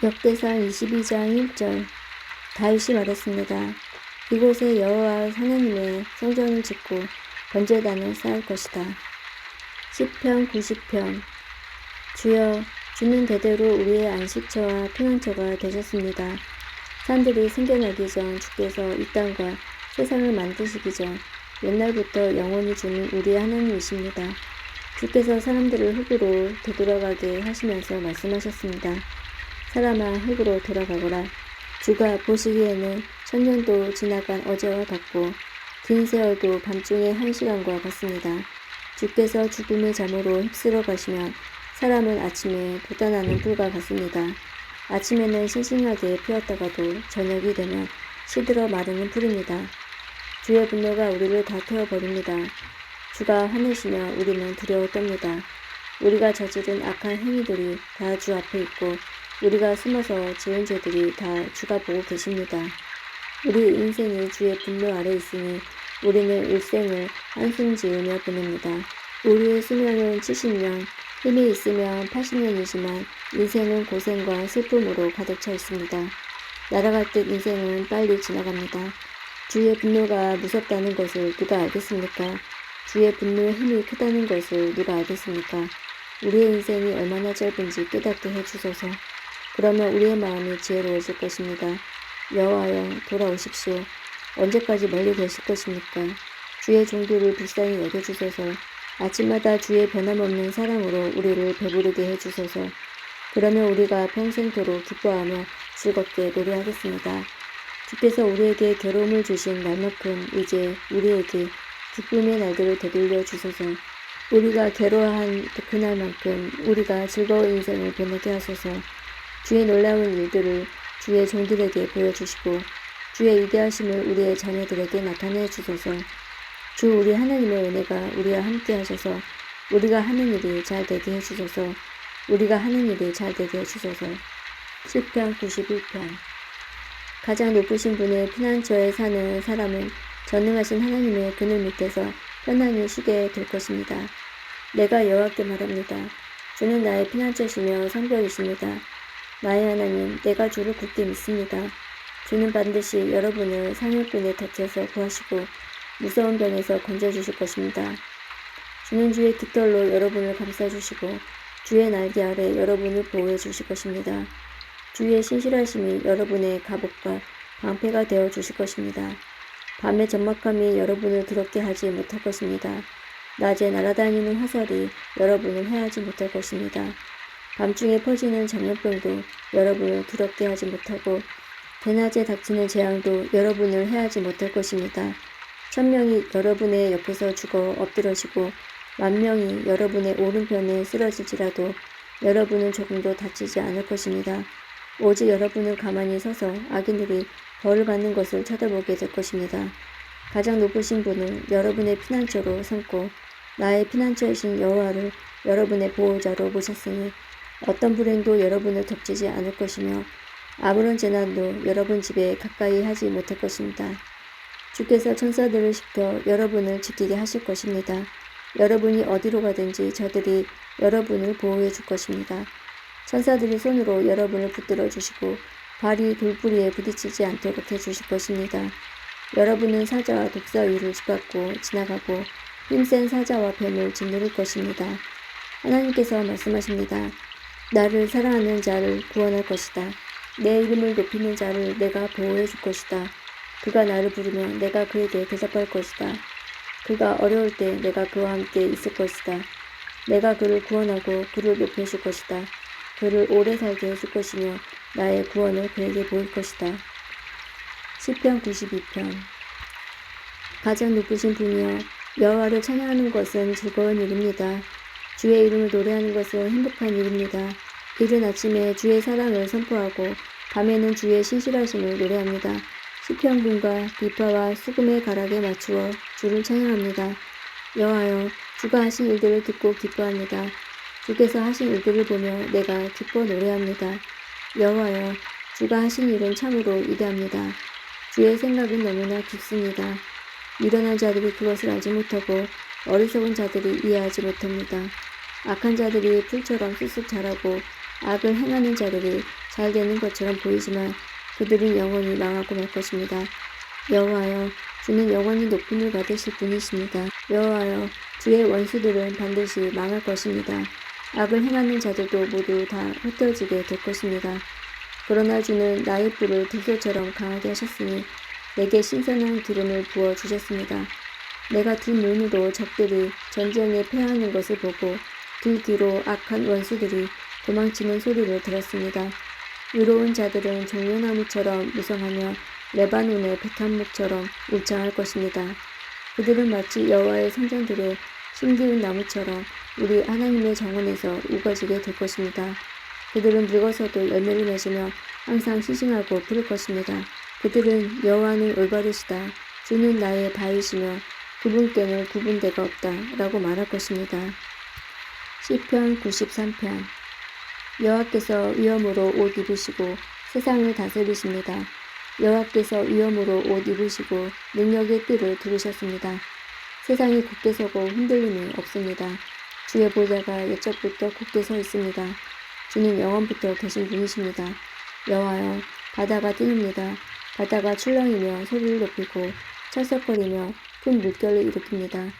역대상 22장 1절. 다윗이 말했습니다. 이곳에 여호와 하나님의 성전을 짓고 번제단을 쌓을 것이다. 시편 90편. 주여, 주는 대대로 우리의 안식처와 피난처가 되셨습니다. 산들이 생겨나기 전 주께서 이 땅과 세상을 만드시기 전 옛날부터 영원히 주는 우리의 하나님이십니다. 주께서 사람들을 흙으로 되돌아가게 하시면서 말씀하셨습니다. 사람아, 흙으로 돌아가거라. 주가 보시기에는 천년도 지나간 어제와 같고 긴 세월도 밤중의 한 시간과 같습니다. 주께서 죽음의 잠으로 휩쓸어 가시면 사람은 아침에 돋아나는 불과 같습니다. 아침에는 싱싱하게 피었다가도 저녁이 되면 시들어 마르는 풀입니다. 주의 분노가 우리를 다 태워버립니다. 주가 화내시며 우리는 두려워 떱니다. 우리가 저지른 악한 행위들이 다 주 앞에 있고 우리가 숨어서 지은 죄들이 다 주가 보고 계십니다. 우리 인생이 주의 분노 아래 있으니 우리는 일생을 한숨 지으며 보냅니다. 우리의 수명은 70년, 힘이 있으면 80년이지만 인생은 고생과 슬픔으로 가득 차 있습니다. 날아갈 듯 인생은 빨리 지나갑니다. 주의 분노가 무섭다는 것을 누가 알겠습니까? 주의 분노의 힘이 크다는 것을 누가 알겠습니까? 우리의 인생이 얼마나 짧은지 깨닫게 해주소서. 그러면 우리의 마음이 지혜로워질 것입니다. 여호와여, 돌아오십시오. 언제까지 멀리 계실 것입니까? 주의 종들을 불쌍히 여겨주소서. 아침마다 주의 변함없는 사랑으로 우리를 배부르게 해주소서. 그러면 우리가 평생토록 기뻐하며 즐겁게 노래하겠습니다. 주께서 우리에게 괴로움을 주신 날만큼 이제 우리에게 기쁨의 날들을 되돌려 주소서. 우리가 괴로워한 그날만큼 우리가 즐거운 인생을 보내게 하소서. 주의 놀라운 일들을 주의 종들에게 보여주시고 주의 위대하심을 우리의 자녀들에게 나타내 주소서. 주 우리 하나님의 은혜가 우리와 함께 하셔서 우리가 하는 일이 잘 되게 해주소서. 우리가 하는 일이 잘 되게 해주소서. 시편 91편. 가장 높으신 분의 피난처에 사는 사람은 전능하신 하나님의 그늘 밑에서 편안히 쉬게 될 것입니다. 내가 여호와께 말합니다. 주는 나의 피난처시며 성벽이십니다. 나의 하나님, 내가 주를 굳게 믿습니다. 주는 반드시 여러분을 사냥꾼의 덫에서 구하시고 무서운 병에서 건져주실 것입니다. 주는 주의 깃털로 여러분을 감싸주시고 주의 날개 아래 여러분을 보호해 주실 것입니다. 주의 신실하심이 여러분의 갑옷과 방패가 되어 주실 것입니다. 밤의 적막함이 여러분을 두렵게 하지 못할 것입니다. 낮에 날아다니는 화살이 여러분을 해하지 못할 것입니다. 밤중에 퍼지는 전염병도 여러분을 두렵게 하지 못하고 대낮에 닥치는 재앙도 여러분을 해하지 못할 것입니다. 1000명이 여러분의 옆에서 죽어 엎드러지고 10,000명이 여러분의 오른편에 쓰러질지라도 여러분은 조금도 다치지 않을 것입니다. 오직 여러분은 가만히 서서 악인들이 벌을 받는 것을 쳐다보게 될 것입니다. 가장 높으신 분은 여러분의 피난처로 삼고 나의 피난처이신 여호와를 여러분의 보호자로 모셨으니 어떤 불행도 여러분을 덮치지 않을 것이며 아무런 재난도 여러분 집에 가까이 하지 못할 것입니다. 주께서 천사들을 시켜 여러분을 지키게 하실 것입니다. 여러분이 어디로 가든지 저들이 여러분을 보호해 줄 것입니다. 천사들이 손으로 여러분을 붙들어 주시고 발이 돌부리에 부딪히지 않도록 해주실 것입니다. 여러분은 사자와 독사 위를 밟고 지나가고 힘센 사자와 뱀을 짓누를 것입니다. 하나님께서 말씀하십니다. 나를 사랑하는 자를 구원할 것이다. 내 이름을 높이는 자를 내가 보호해 줄 것이다. 그가 나를 부르면 내가 그에게 대답할 것이다. 그가 어려울 때 내가 그와 함께 있을 것이다. 내가 그를 구원하고 그를 높여줄 것이다. 그를 오래 살게 해줄 것이며 나의 구원을 그에게 보일 것이다. 시편 92편. 가장 높으신 분이여, 여호와를 찬양하는 것은 즐거운 일입니다. 주의 이름을 노래하는 것은 행복한 일입니다. 이른 아침에 주의 사랑을 선포하고 밤에는 주의 신실하심을 노래합니다. 시편군과 비파와 수금의 가락에 맞추어 주를 찬양합니다. 여호와여, 주가 하신 일들을 듣고 기뻐합니다. 주께서 하신 일들을 보며 내가 기뻐 노래합니다. 여호와여, 주가 하신 일은 참으로 위대합니다. 주의 생각은 너무나 깊습니다. 미련한 자들이 그것을 알지 못하고 어리석은 자들이 이해하지 못합니다. 악한 자들이 풀처럼 쑥쑥 자라고 악을 행하는 자들이 잘 되는 것처럼 보이지만 그들은 영원히 망하고 말 것입니다. 여호와여, 주는 영원히 높임을 받으실 분이십니다. 여호와여, 주의 원수들은 반드시 망할 것입니다. 악을 행하는 자들도 모두 다 흩어지게 될 것입니다. 그러나 주는 나의 뿔을 들소처럼 강하게 하셨으니 내게 신선한 기름을 부어 주셨습니다. 내가 두 눈으로 적들이 전쟁에 패하는 것을 보고 두 귀로 악한 원수들이 도망치는 소리를 들었습니다. 의로운 자들은 종려나무처럼 무성하며 레바논의 백합목처럼 울창할 것입니다. 그들은 마치 여호와의 성전들의 심기운 나무처럼 우리 하나님의 정원에서 우거지게 될 것입니다. 그들은 늙어서도 열매를 맺으며 항상 시징하고 부를 것입니다. 그들은 여호와는 올바르시다. 주는 나의 바위시며 그분께는 구분대가 없다. 라고 말할 것입니다. 시편 93편. 여호와께서 위엄으로 옷 입으시고 세상을 다스리십니다. 여호와께서 위엄으로 옷 입으시고 능력의 띠를 두르셨습니다. 세상이 굳게 서고 흔들림이 없습니다. 주의 보좌가 옛적부터 굳게 서 있습니다. 주는 영원부터 계신 분이십니다. 여호와여, 바다가 뛰늡니다. 바다가 출렁이며 소리를 높이고 철썩거리며 큰 물결을 일으킵니다.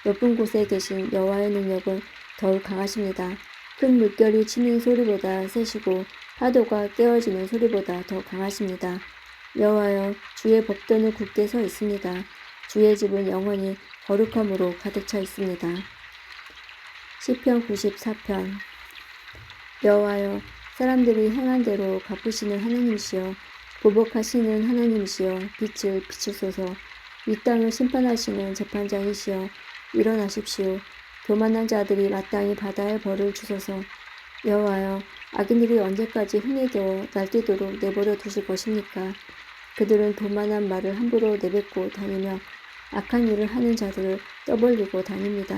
높은 곳에 계신 여호와의 능력은 더욱 강하십니다. 큰 물결이 치는 소리보다 세시고 파도가 깨어지는 소리보다 더 강하십니다. 여호와여, 주의 법도는 굳게 서 있습니다. 주의 집은 영원히 거룩함으로 가득 차 있습니다. 시편 94편. 여호와여, 사람들이 행한 대로 갚으시는 하나님이시여, 보복하시는 하나님이시여, 빛을 비추소서. 이 땅을 심판하시는 재판장이시여, 일어나십시오. 교만한 자들이 마땅히 받아야 할 벌을 주소서. 여호와여, 악인들이 언제까지 흥에 겨워 날뛰도록 내버려 두실 것입니까? 그들은 도만한 말을 함부로 내뱉고 다니며 악한 일을 하는 자들을 떠벌리고 다닙니다.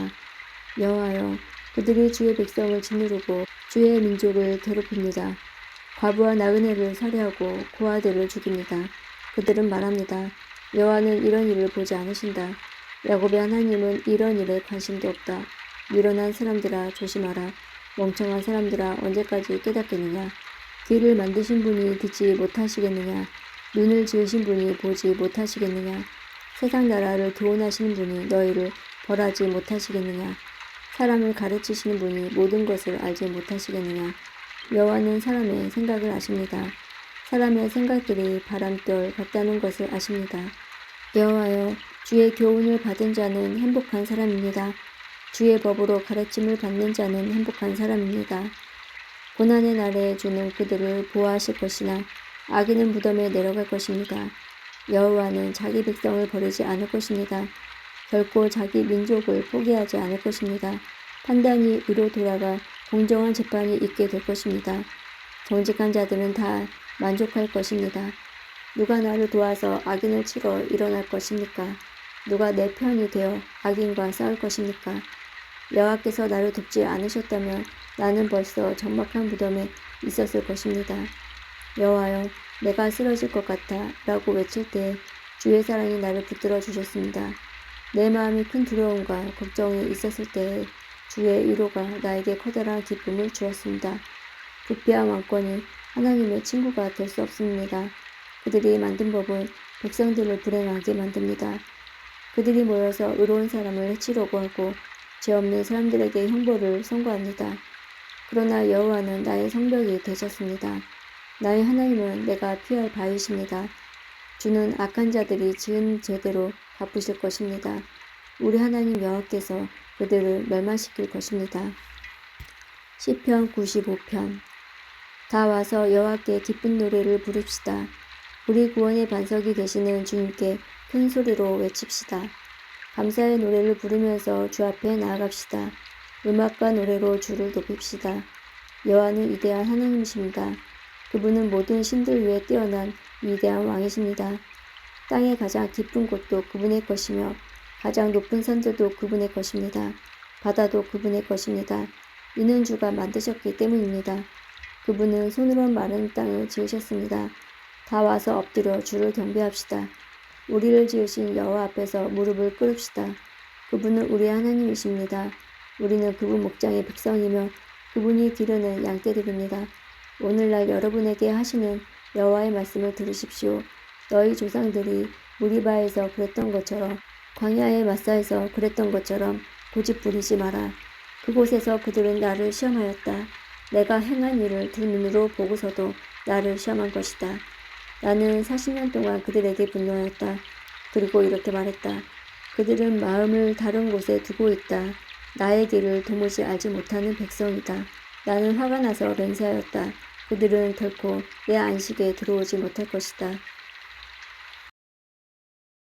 여호와여, 그들이 주의 백성을 짓누르고 주의 민족을 괴롭힙니다. 과부와 나그네를 살해하고 고아들을 죽입니다. 그들은 말합니다. 여호와는 이런 일을 보지 않으신다. 야곱의 하나님은 이런 일에 관심도 없다. 미련한 사람들아 조심하라. 멍청한 사람들아 언제까지 깨닫겠느냐. 귀를 만드신 분이 듣지 못하시겠느냐. 눈을 지으신 분이 보지 못하시겠느냐. 세상 나라를 교훈하시는 분이 너희를 벌하지 못하시겠느냐. 사람을 가르치시는 분이 모든 것을 알지 못하시겠느냐. 여호와는 사람의 생각을 아십니다. 사람의 생각들이 바람결 같다는 것을 아십니다. 여호와여, 주의 교훈을 받은 자는 행복한 사람입니다. 주의 법으로 가르침을 받는 자는 행복한 사람입니다. 고난의 날에 주는 그들을 보호하실 것이나 악인은 무덤에 내려갈 것입니다. 여호와는 자기 백성을 버리지 않을 것입니다. 결코 자기 민족을 포기하지 않을 것입니다. 판단이 의로 돌아가 공정한 재판이 있게 될 것입니다. 정직한 자들은 다 만족할 것입니다. 누가 나를 도와서 악인을 치러 일어날 것입니까? 누가 내 편이 되어 악인과 싸울 것입니까? 여호와께서 나를 돕지 않으셨다면 나는 벌써 적막한 무덤에 있었을 것입니다. 여호와여, 내가 쓰러질 것 같아 라고 외칠 때 주의 사랑이 나를 붙들어 주셨습니다. 내 마음이 큰 두려움과 걱정이 있었을 때 주의 위로가 나에게 커다란 기쁨을 주었습니다. 부패한 왕권이 하나님의 친구가 될 수 없습니다. 그들이 만든 법은 백성들을 불행하게 만듭니다. 그들이 모여서 의로운 사람을 해치려고 하고 죄 없는 사람들에게 형벌을 선고합니다. 그러나 여호와는 나의 성벽이 되셨습니다. 나의 하나님은 내가 피할 바위십니다. 주는 악한 자들이 지은 죄대로 갚으실 것입니다. 우리 하나님 여호와께서 그들을 멸망시킬 것입니다. 시편 95편. 다 와서 여호와께 기쁜 노래를 부릅시다. 우리 구원의 반석이 되시는 주님께 큰 소리로 외칩시다. 감사의 노래를 부르면서 주 앞에 나아갑시다. 음악과 노래로 주를 높입시다. 여호와는 위대한 하나님이십니다. 그분은 모든 신들 위에 뛰어난 위대한 왕이십니다. 땅의 가장 깊은 곳도 그분의 것이며 가장 높은 산들도 그분의 것입니다. 바다도 그분의 것입니다. 이는 주가 만드셨기 때문입니다. 그분은 손으로 마른 땅을 지으셨습니다. 다 와서 엎드려 주를 경배합시다. 우리를 지으신 여호와 앞에서 무릎을 꿇읍시다. 그분은 우리의 하나님이십니다. 우리는 그분 목장의 백성이며 그분이 기르는 양떼들입니다. 오늘날 여러분에게 하시는 여호와의 말씀을 들으십시오. 너희 조상들이 무리바에서 그랬던 것처럼 광야의 마사에서 그랬던 것처럼 고집 부리지 마라. 그곳에서 그들은 나를 시험하였다. 내가 행한 일을 두 눈으로 보고서도 나를 시험한 것이다. 나는 40년 동안 그들에게 분노하였다. 그리고 이렇게 말했다. 그들은 마음을 다른 곳에 두고 있다. 나의 길을 도무지 알지 못하는 백성이다. 나는 화가 나서 맹세하였다. 그들은 결코 내 안식에 들어오지 못할 것이다.